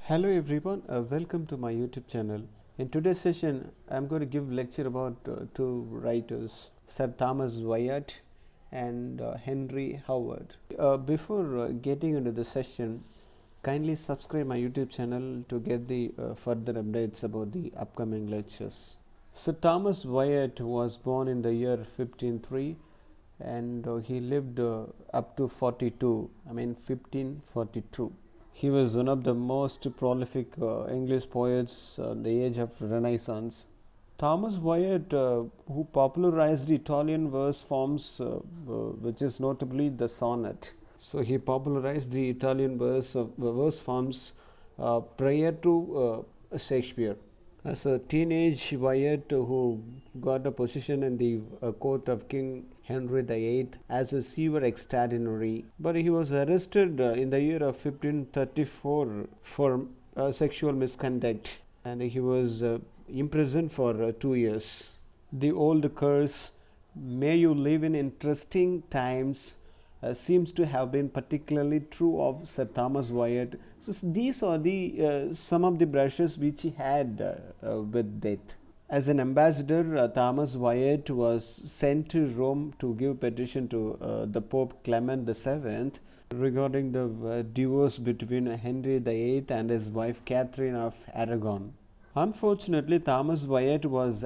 Hello everyone, welcome to my YouTube channel. In today's session, I'm going to give lecture about two writers, Sir Thomas Wyatt and Henry Howard. Before getting into the session, kindly subscribe my YouTube channel to get the further updates about the upcoming lectures. Sir Thomas Wyatt was born in the year 1503 and he lived up to 1542. He was one of the most prolific English poets in the age of Renaissance. Thomas Wyatt, who popularized Italian verse forms, which is notably the sonnet. So he popularized the Italian verse forms prior to Shakespeare. As a teenage Wyatt who got a position in the court of King Henry VIII as a sewer extraordinary, but he was arrested in the year of 1534 for sexual misconduct, and he was imprisoned for 2 years. The old curse, "May you live in interesting times," seems to have been particularly true of Sir Thomas Wyatt. So these are the some of the brushes which he had with death. As an ambassador, Thomas Wyatt was sent to Rome to give petition to the Pope Clement VII regarding the divorce between Henry VIII and his wife Catherine of Aragon. Unfortunately, Thomas Wyatt was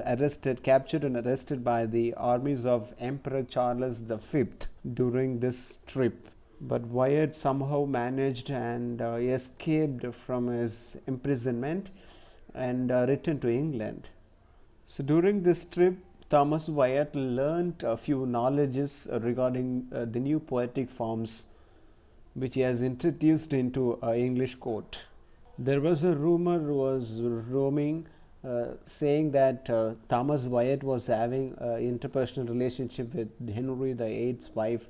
captured and arrested by the armies of Emperor Charles V during this trip. But Wyatt somehow managed and escaped from his imprisonment and returned to England. So during this trip, Thomas Wyatt learnt a few knowledges regarding the new poetic forms which he has introduced into English court. There was a rumor was roaming saying that Thomas Wyatt was having an interpersonal relationship with Henry VIII's wife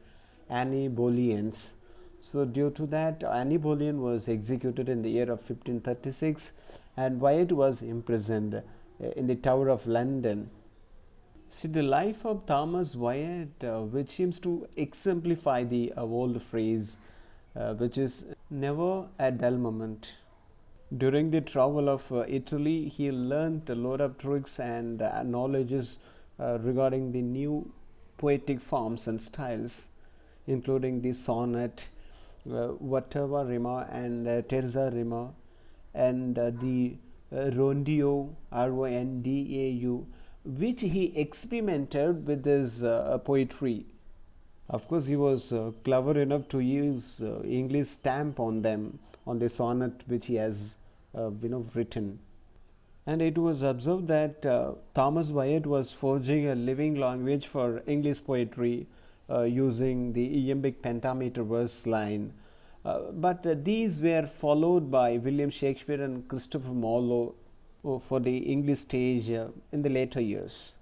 Anne Boleyn. So due to that, Anne Boleyn was executed in the year of 1536 and Wyatt was imprisoned in the Tower of London. See, the life of Thomas Wyatt, which seems to exemplify the old phrase, which is never a dull moment. During the travel of Italy, he learnt a lot of tricks and knowledges regarding the new poetic forms and styles, including the sonnet, Ottava rima and terza rima, and the rondeau, Rondau, which he experimented with his poetry. Of course, he was clever enough to use English stamp on them, on the sonnet which he has written. And it was observed that Thomas Wyatt was forging a living language for English poetry using the iambic pentameter verse line. But these were followed by William Shakespeare and Christopher Marlowe for the English stage in the later years.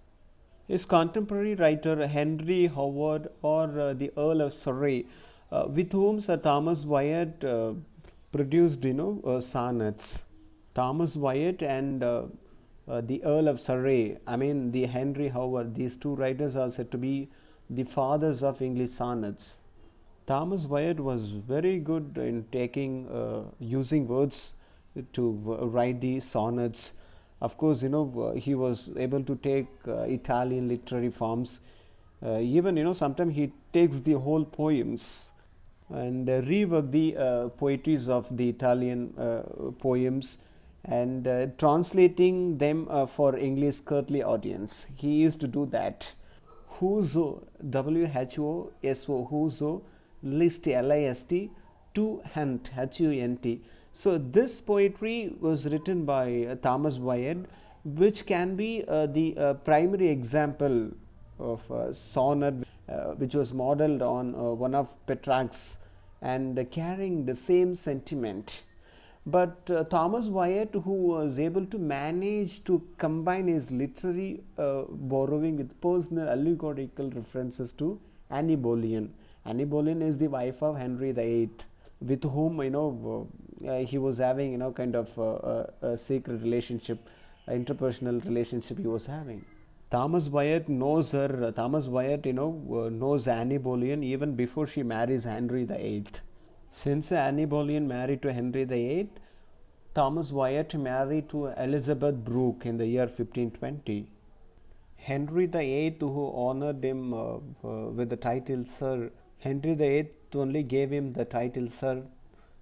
His contemporary writer Henry Howard or the Earl of Surrey, with whom Sir Thomas Wyatt produced sonnets. Thomas Wyatt and the Earl of Surrey, the Henry Howard, these two writers are said to be the fathers of English sonnets. Thomas Wyatt was very good in using words to write the sonnets. Of course, he was able to take Italian literary forms. Even, sometimes he takes the whole poems and rework the poetries of the Italian poems and translating them for English courtly audience. He used to do that. Whoso, W-H-O-S-O, whoso, list, L-I-S-T, to hunt, H-U-N-T. So this poetry was written by Thomas Wyatt, which can be the primary example of a sonnet which was modeled on one of Petrarch's and carrying the same sentiment. But Thomas Wyatt, who was able to manage to combine his literary borrowing with personal allegorical references to Anne Boleyn. Anne Boleyn is the wife of Henry VIII, with whom he was having kind of a secret relationship, interpersonal relationship he was having. Thomas Wyatt knows her. Thomas Wyatt, knows Anne Boleyn even before she marries Henry VIII. Since Anne Boleyn married to Henry VIII, Thomas Wyatt married to Elizabeth Brooke in the year 1520. Henry VIII, who honored him with the title Sir, Henry VIII only gave him the title Sir,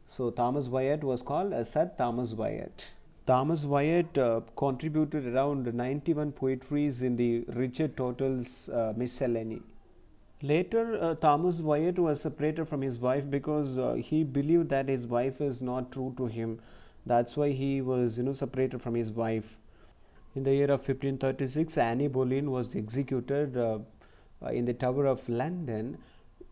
so Thomas Wyatt was called Sir Thomas Wyatt. Thomas Wyatt contributed around 91 poetries in the Richard Total's Miscellany. Later, Thomas Wyatt was separated from his wife because he believed that his wife is not true to him. That's why he was, separated from his wife. In the year of 1536, Anne Boleyn was executed in the Tower of London.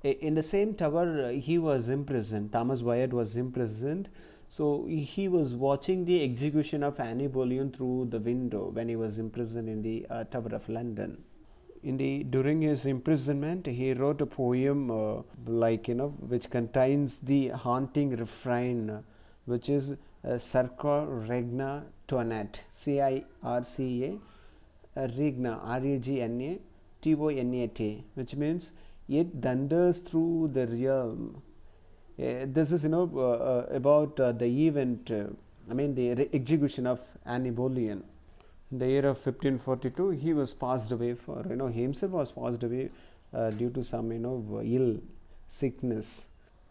In the same tower, he was imprisoned. Thomas Wyatt was imprisoned. So he was watching the execution of Anne Boleyn through the window when he was imprisoned in the Tower of London. During his imprisonment, he wrote a poem which contains the haunting refrain, which is Circa Regna Tonat, Circa Regna, Regna Tonat, which means it thunders through the realm. This is about the event, the execution of Anne Boleyn. In the year of 1542, he was passed away he himself was passed away due to some ill sickness.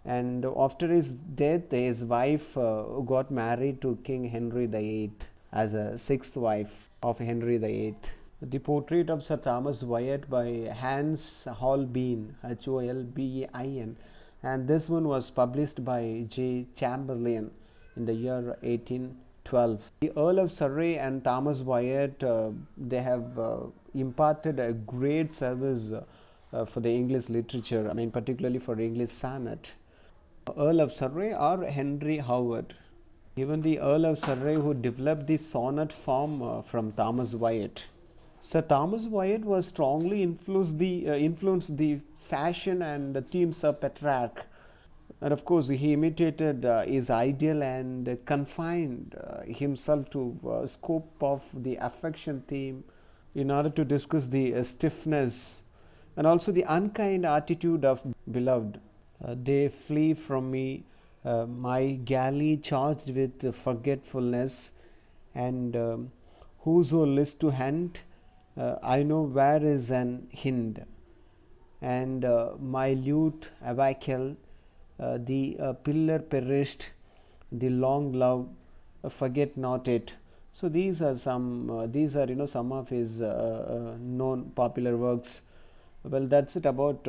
And after his death, his wife got married to King Henry VIII as a sixth wife of Henry VIII. The portrait of Sir Thomas Wyatt by Hans Holbein, Holbein, and this one was published by J. Chamberlain in the year 1812. The Earl of Surrey and Thomas Wyatt, they have imparted a great service for the English literature, particularly for English sonnet. Earl of Surrey or Henry Howard. Even the Earl of Surrey who developed the sonnet form from Thomas Wyatt. Sir Thomas Wyatt was strongly influenced the fashion and the themes of Petrarch, and of course he imitated his ideal and confined himself to scope of the affection theme in order to discuss the stiffness and also the unkind attitude of beloved. They flee from me, my galley charged with forgetfulness, and whoso list to hunt, I know where is an hind, and my lute awakel, the pillar perished, the long love, forget not it. So these are some of his known popular works. Well, that's it about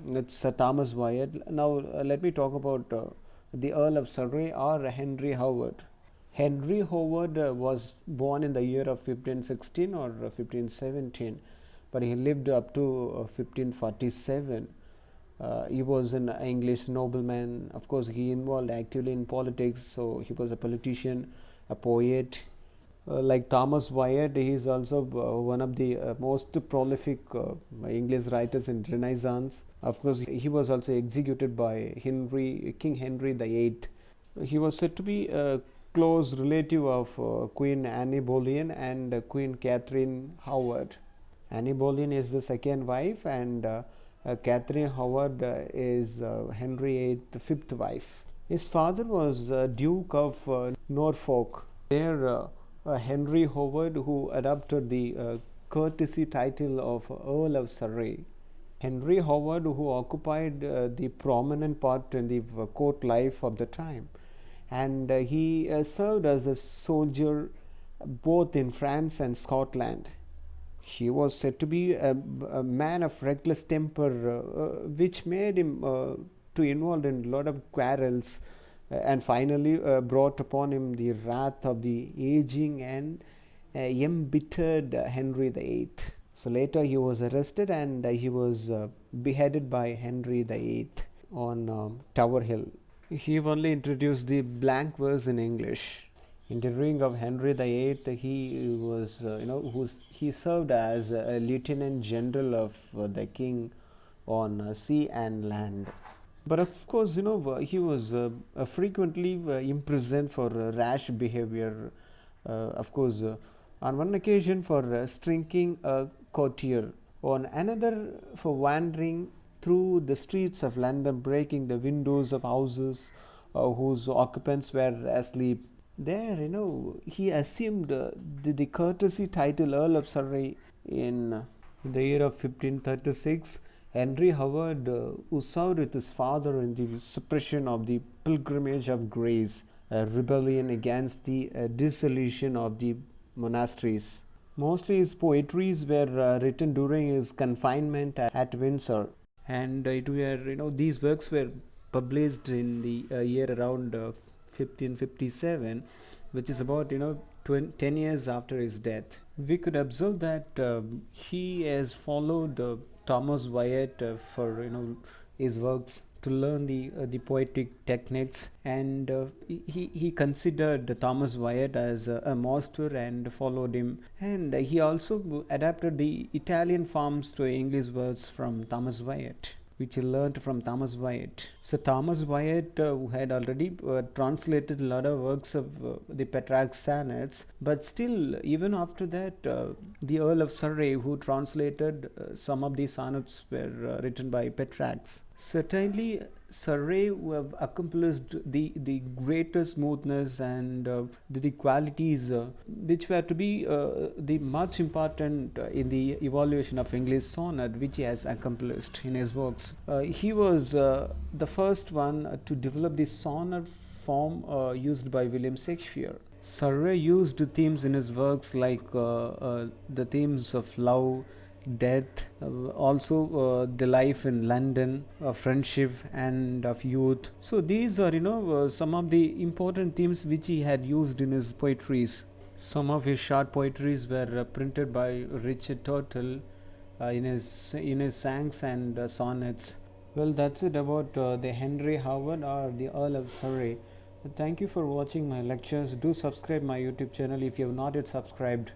it's Thomas Wyatt. Now let me talk about the Earl of Surrey or Henry Howard. Henry Howard was born in the year of 1516 or 1517, but he lived up to 1547. He was an English nobleman. Of course, he involved actively in politics, so he was a politician, a poet. Like Thomas Wyatt, he is also one of the most prolific English writers in Renaissance. Of course, he was also executed by King Henry VIII. He was said to be a close relative of Queen Anne Boleyn and Queen Catherine Howard. Anne Boleyn is the second wife, and Catherine Howard is Henry VIII's fifth wife. His father was Duke of Norfolk. There, Henry Howard, who adopted the courtesy title of Earl of Surrey. Henry Howard, who occupied the prominent part in the court life of the time, and he served as a soldier both in France and Scotland. He was said to be a man of reckless temper, which made him to involved in a lot of quarrels, and finally brought upon him the wrath of the aging and embittered Henry VIII. So later he was arrested and he was beheaded by Henry VIII on Tower Hill. He only introduced the blank verse in English. In the reign of Henry VIII, he was, he served as a lieutenant general of the king on sea and land. But of course, he was frequently imprisoned for rash behavior. Of course, on one occasion for striking a courtier, on another for wandering through the streets of London, breaking the windows of houses whose occupants were asleep. There, he assumed the courtesy title Earl of Surrey in the year of 1536. Henry Howard, who served with his father in the suppression of the Pilgrimage of Grace, a rebellion against the dissolution of the monasteries. Mostly his poetries were written during his confinement at Windsor, and these works were published in the year around 1557, which is about 10 years after his death. We could observe that he has followed Thomas Wyatt for his works to learn the poetic techniques, and he considered Thomas Wyatt as a master and followed him, and he also adapted the Italian forms to English words from Thomas Wyatt, which he learned from Thomas Wyatt. So Thomas Wyatt, who had already translated a lot of works of the Petrarch sonnets, but still, even after that, the Earl of Surrey, who translated some of these sonnets, were written by Petrarch. Certainly, Surrey who have accomplished the greater smoothness and the qualities which were to be the much important in the evaluation of English sonnet, which he has accomplished in his works. He was the first one to develop the sonnet form used by William Shakespeare. Surrey used themes in his works like the themes of love, death, also the life in London, friendship, and of youth. So these are, some of the important themes which he had used in his poetries. Some of his short poetries were printed by Richard Turtle in his songs and sonnets. Well, that's it about the Henry Howard or the Earl of Surrey. Thank you for watching my lectures. Do subscribe my YouTube channel if you have not yet subscribed.